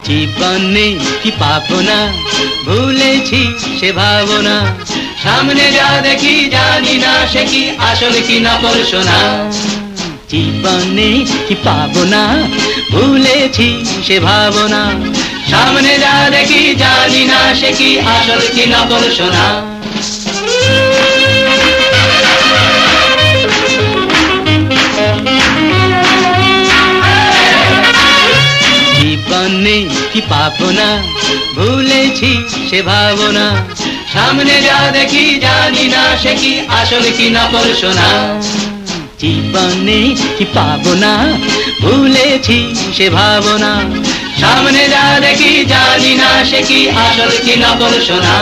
জীবনে কি পাবো না, ভুলেছি সে ভাবনা। সামনে যা দেখি জানি না সে কি আসল কি নকল সোনা। জীবনে কি পাবো না, ভুলেছি সে ভাবনা। সামনে যা দেখি জানি না সে কি আসল কি নকল সোনা। জীবনে কি পাবো না, ভুলেছি সে ভাবনা। সামনে যা দেখি জানি না সে কি আসল কি নকল সোনা। জীবনে কি পাবো না, ভুলেছি সে ভাবনা। সামনে যা দেখি জানি না সে কি আসল কি নকল সোনা।